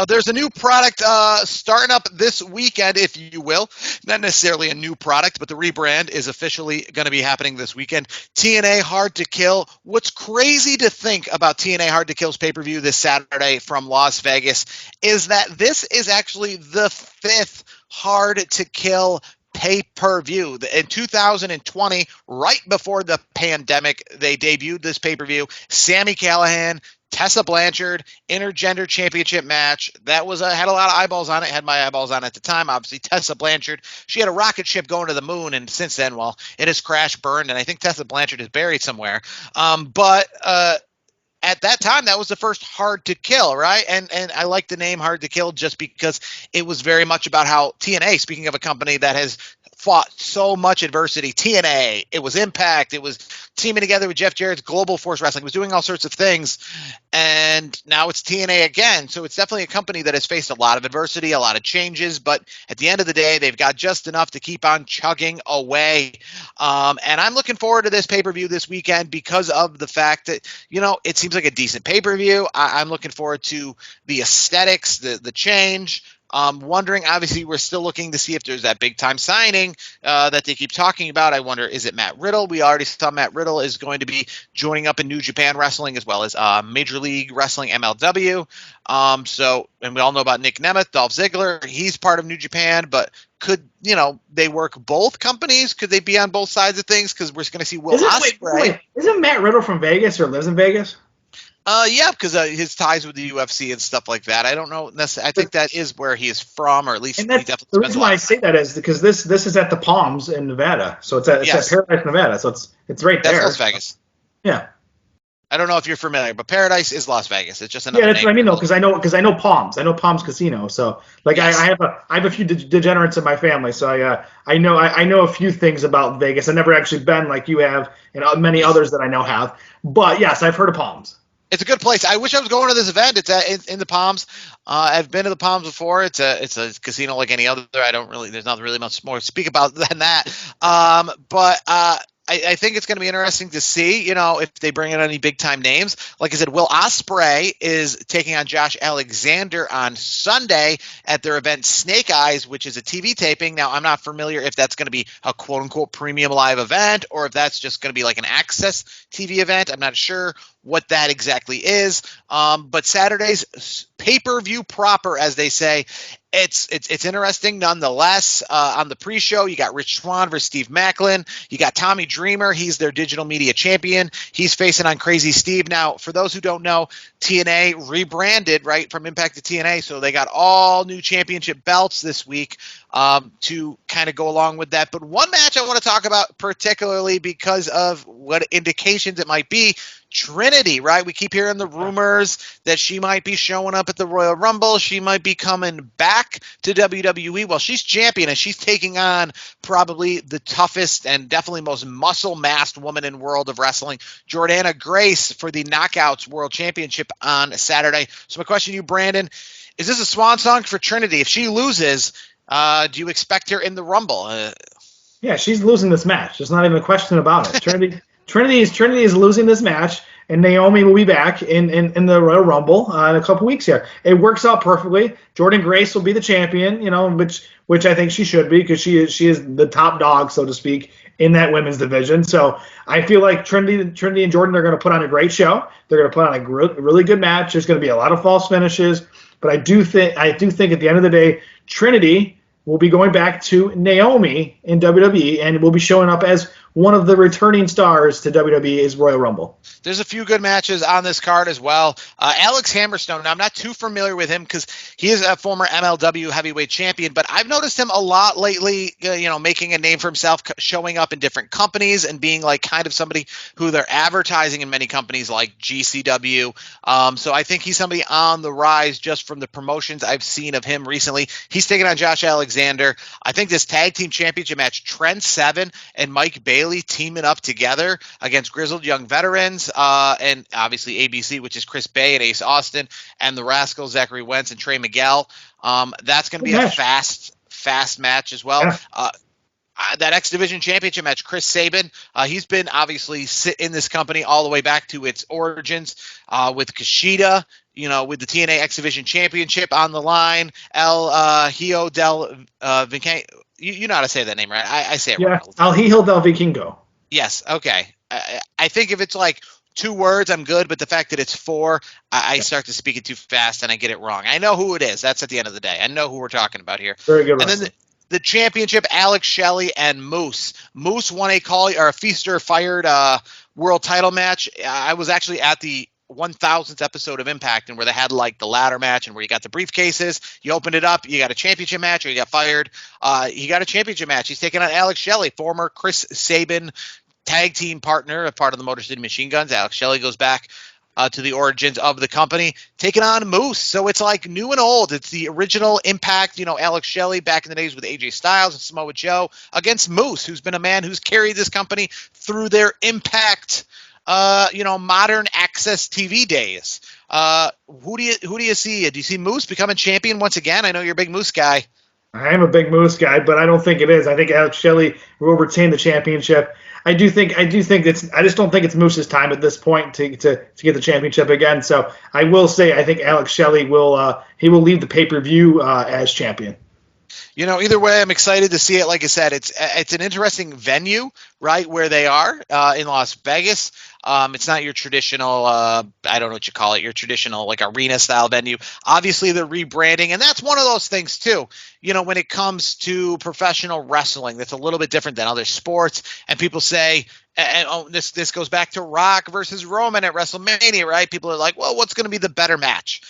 There's a new product starting up this weekend, if you will. Not necessarily a new product, but the rebrand is officially going to be happening this weekend. TNA Hard to Kill. What's crazy to think about TNA Hard to Kill's pay-per-view this Saturday from Las Vegas is that this is actually the fifth Hard to Kill pay-per-view. In 2020, right before the pandemic, they debuted this pay-per-view. Sami Callihan, Tessa Blanchard, intergender championship match. That was had a lot of eyeballs on it. Had my eyeballs on it at the time. Obviously, Tessa Blanchard. She had a rocket ship going to the moon, and since then, well, it has crashed, burned, and I think Tessa Blanchard is buried somewhere. But at that time, that was the first Hard to Kill, right? And I like the name Hard to Kill just because it was very much about how TNA, speaking of a company that has fought so much adversity, TNA, it was Impact, it was teaming together with Jeff Jarrett's Global Force Wrestling, was doing all sorts of things, and now it's TNA again. So it's definitely a company that has faced a lot of adversity, a lot of changes, but at the end of the day, they've got just enough to keep on chugging away. And I'm looking forward to this pay-per-view this weekend because of the fact that, it seems like a decent pay-per-view. I'm looking forward to the aesthetics, the change. Wondering, obviously, we're still looking to see if there's that big-time signing that they keep talking about. I wonder, is it Matt Riddle? We already saw Matt Riddle is going to be joining up in New Japan Wrestling as well as Major League Wrestling MLW. And we all know about Nick Nemeth, Dolph Ziggler. He's part of New Japan, but could, they work both companies? Could they be on both sides of things? Because we're going to see Will Ospreay. Isn't Matt Riddle from Vegas or lives in Vegas? Yeah, because his ties with the UFC and stuff like that. I don't know necessarily. I think that is where he is from, or at least he definitely. The reason why I say that is because this is at the Palms in Nevada, so it's at Paradise, Nevada, so it's right there. That's Las Vegas. Yeah. I don't know if you're familiar, but Paradise is Las Vegas. It's just another. Yeah, that's what I mean though, because I know Palms. I know Palms Casino. So yes. I have a few degenerates in my family, so I know a few things about Vegas. I've never actually been like you have, and many others that I know have. But yes, I've heard of Palms. It's a good place. I wish I was going to this event. It's in the Palms. I've been to the Palms before. It's a casino like any other. There's not really much more to speak about than that. But I think it's going to be interesting to see, if they bring in any big time names. Like I said, Will Ospreay is taking on Josh Alexander on Sunday at their event Snake Eyes, which is a TV taping. Now, I'm not familiar if that's going to be a quote unquote premium live event or if that's just going to be like an access TV event. I'm not sure what that exactly is. But Saturday's pay-per-view proper, as they say, it's interesting nonetheless. On the pre-show, you got Rich Swann versus Steve Macklin. You got Tommy Dreamer. He's their digital media champion. He's facing on Crazy Steve. Now, for those who don't know, TNA rebranded, right, from Impact to TNA. So they got all new championship belts this week to kind of go along with that. But one match I want to talk about particularly because of what indications it might be, Trinity, right? We keep hearing the rumors that she might be showing up at the Royal Rumble. She might be coming back to WWE. Well, she's champion, and she's taking on probably the toughest and definitely most muscle-massed woman in world of wrestling, Jordana Grace, for the Knockouts World Championship on Saturday. So my question to you, Brandon, is this a swan song for Trinity? If she loses, do you expect her in the Rumble? Yeah, she's losing this match. There's not even a question about it. Trinity is losing this match, and Naomi will be back in the Royal Rumble in a couple weeks here. It works out perfectly. Jordynne Grace will be the champion, which I think she should be because she is the top dog, so to speak, in that women's division. So I feel like Trinity and Jordan are going to put on a great show. They're going to put on a really good match. There's going to be a lot of false finishes, but I do think at the end of the day, Trinity will be going back to Naomi in WWE and will be showing up as one of the returning stars to WWE's Royal Rumble. There's a few good matches on this card as well. Alex Hammerstone, now I'm not too familiar with him because he is a former MLW heavyweight champion, but I've noticed him a lot lately, making a name for himself, showing up in different companies and being like kind of somebody who they're advertising in many companies like GCW. So I think he's somebody on the rise just from the promotions I've seen of him recently. He's taking on Josh Alexander. I think this tag team championship match, Trent Seven and Mike Bailey teaming up together against Grizzled Young Veterans, and obviously ABC, which is Chris Bay and Ace Austin, and the Rascals, Zachary Wentz and Trey Miguel. That's going to be a fast match as well. Yeah. that X Division Championship match, Chris Sabin, he's been obviously in this company all the way back to its origins with Kushida, with the TNA X Division Championship on the line. El Hijo del Viking. You know how to say that name, right? I say it wrong. Yeah, El Hijo del Vikingo. Yes. Okay. I think if it's like 2 words, I'm good. But the fact that it's 4, I start to speak it too fast and I get it wrong. I know who it is. That's at the end of the day. I know who we're talking about here. Very good And wrestler. then the championship, Alex Shelley and Moose. Moose won a Feaster Fired world title match. I was actually at the 1000th episode of Impact, and where they had like the ladder match and where you got the briefcases, you opened it up, you got a championship match, or you got fired. He got a championship match. He's taking on Alex Shelley, former Chris Sabin tag team partner, a part of the Motor City Machine Guns. Alex Shelley goes back to the origins of the company, taking on Moose. So it's like new and old. It's the original Impact, Alex Shelley back in the days with AJ Styles and Samoa Joe against Moose, who's been a man who's carried this company through their Impact, modern access TV days. Who do you see? Do you see Moose becoming champion once again? I know you're a big Moose guy. I am a big Moose guy, but I don't think it is. I think Alex Shelley will retain the championship. I think it's. I just don't think it's Moose's time at this point to get the championship again. So I will say I think Alex Shelley will leave the pay-per-view as champion. Either way, I'm excited to see it. Like I said, it's an interesting venue, right, where they are in Las Vegas. It's not your traditional, I don't know what you call it, your traditional like arena style venue. Obviously, they're rebranding, and that's one of those things too. When it comes to professional wrestling, that's a little bit different than other sports. And people say, this goes back to Rock versus Roman at WrestleMania, right? People are like, well, what's going to be the better match?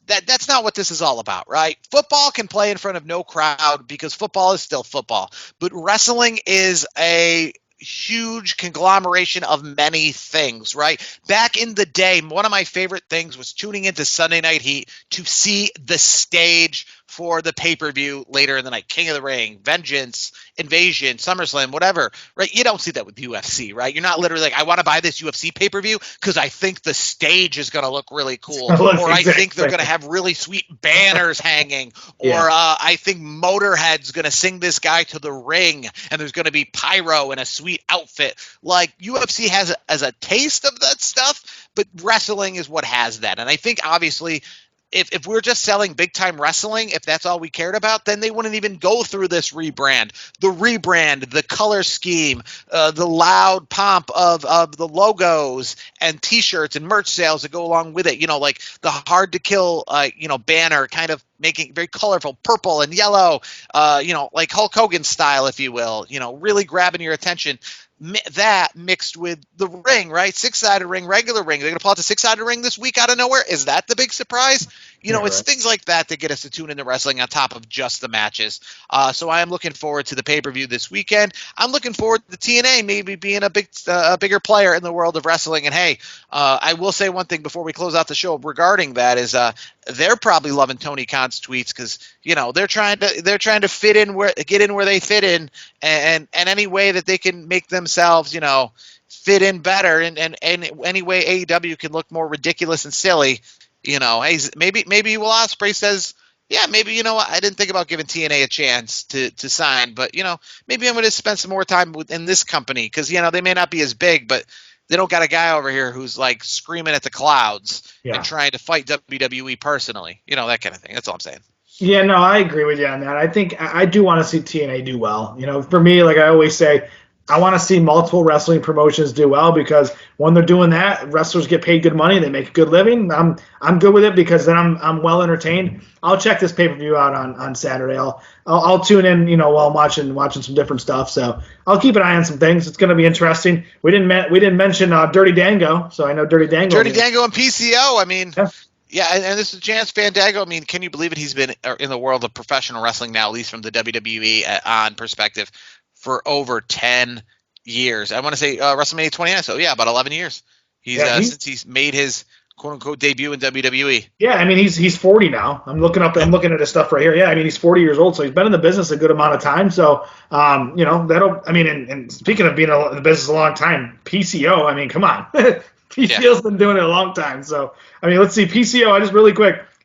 That's not what this is all about, right? Football can play in front of no crowd because football is still football. But wrestling is a huge conglomeration of many things, right? Back in the day, one of my favorite things was tuning into Sunday Night Heat to see the stage for the pay-per-view later in the night. King of the Ring, Vengeance, Invasion, SummerSlam, whatever, right? You don't see that with UFC, right? You're not literally like, I want to buy this UFC pay-per-view because I think the stage is going to look really cool, or I think they're going to have really sweet banners hanging, or I think Motorhead's going to sing this guy to the ring and there's going to be pyro and a sweet outfit. Like UFC has as a taste of that stuff, but wrestling is what has that. And I think obviously if we're just selling big time wrestling, if that's all we cared about, then they wouldn't even go through this rebrand. The rebrand, the color scheme, the loud pomp of the logos and T-shirts and merch sales that go along with it. Like the Hard to Kill, banner, kind of making it very colorful, purple and yellow, like Hulk Hogan style, if you will. Really grabbing your attention. That mixed with the ring, right? 6-sided ring, regular ring. They're going to pull out the 6-sided ring this week out of nowhere. Is that the big surprise? It's things like that that get us to tune into wrestling on top of just the matches. So I am looking forward to the pay-per-view this weekend. I'm looking forward to the TNA maybe being a bigger player in the world of wrestling. And hey, I will say one thing before we close out the show regarding that is they're probably loving Tony Khan's tweets because they're trying to get in where they fit in, and any way that they can make themselves fit in better, and any way AEW can look more ridiculous and silly. Hey, maybe Will Ospreay says, yeah, maybe I didn't think about giving TNA a chance to sign, but maybe I'm going to spend some more time in this company because they may not be as big, but they don't got a guy over here who's like screaming at the clouds and trying to fight WWE personally, that kind of thing. That's all I'm saying. Yeah, no, I agree with you on that. I think I do want to see TNA do well. For me, like I always say, I want to see multiple wrestling promotions do well because when they're doing that, wrestlers get paid good money, they make a good living. I'm good with it because then I'm well entertained. I'll check this pay-per-view out on Saturday. I'll tune in, while I'm watching some different stuff. So I'll keep an eye on some things. It's going to be interesting. We didn't mention Dirty Dango, so I know Dirty Dango. Dirty Dango and PCO. I mean. Yeah, and this is Chance Fandango. I mean, can you believe it? He's been in the world of professional wrestling now, at least from the WWE on perspective, for over 10 years. I want to say WrestleMania 29, so yeah, about 11 years. Since he's made his quote-unquote debut in WWE. Yeah, I mean, he's 40 now. I'm looking at his stuff right here. Yeah, I mean, he's 40 years old, so he's been in the business a good amount of time. So, and speaking of being in the business a long time, PCO, I mean, come on. PCO's been doing it a long time. So, I mean, let's see. PCO,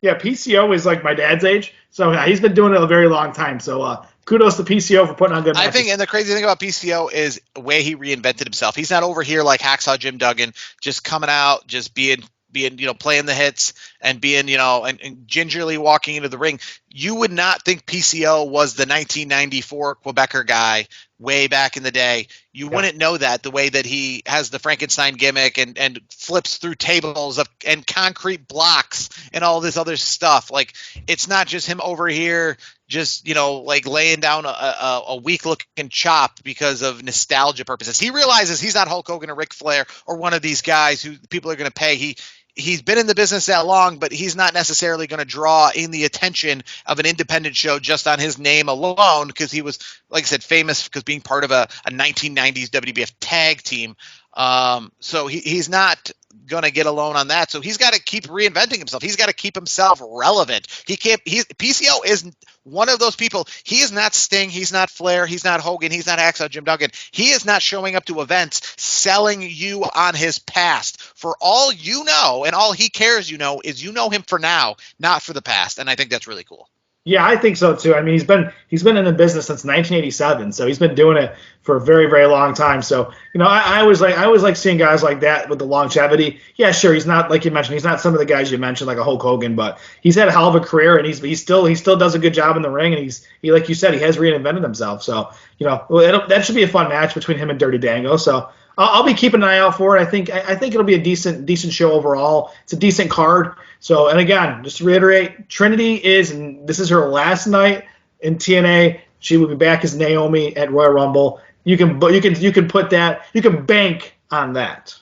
PCO is like my dad's age. So, he's been doing it a very long time. So, kudos to PCO for putting on good matches. I think, and the crazy thing about PCO is the way he reinvented himself. He's not over here like Hacksaw Jim Duggan, just coming out, just being playing the hits and being, and gingerly walking into the ring. You would not think PCO was the 1994 Quebecer guy way back in the day. You wouldn't know that, the way that he has the Frankenstein gimmick and flips through tables and concrete blocks and all this other stuff. Like, it's not just him over here just, like laying down a weak looking chop because of nostalgia purposes. He realizes he's not Hulk Hogan or Ric Flair or one of these guys who people are going to pay. He's been in the business that long, but he's not necessarily going to draw in the attention of an independent show just on his name alone, because he was, like I said, famous because being part of a 1990s WWF tag team. So he's not going to get alone on that. So he's got to keep reinventing himself. He's got to keep himself relevant. PCO is one of those people. He is not Sting. He's not Flair. He's not Hogan. He's not Hacksaw Jim Duggan. He is not showing up to events selling you on his past. For all you know, and all he cares, is him for now, not for the past. And I think that's really cool. Yeah, I think so too. I mean, he's been in the business since 1987, so he's been doing it for a very, very long time. So, I always like seeing guys like that with the longevity. Yeah, sure, he's not, like you mentioned, he's not some of the guys you mentioned like a Hulk Hogan, but he's had a hell of a career, and he still does a good job in the ring, and he like you said, he has reinvented himself. So, that should be a fun match between him and Dirty Dango. So I'll be keeping an eye out for it. I think it'll be a decent show overall. It's a decent card. So, and again, just to reiterate, Trinity this is her last night in TNA. She will be back as Naomi at Royal Rumble. You can bank on that.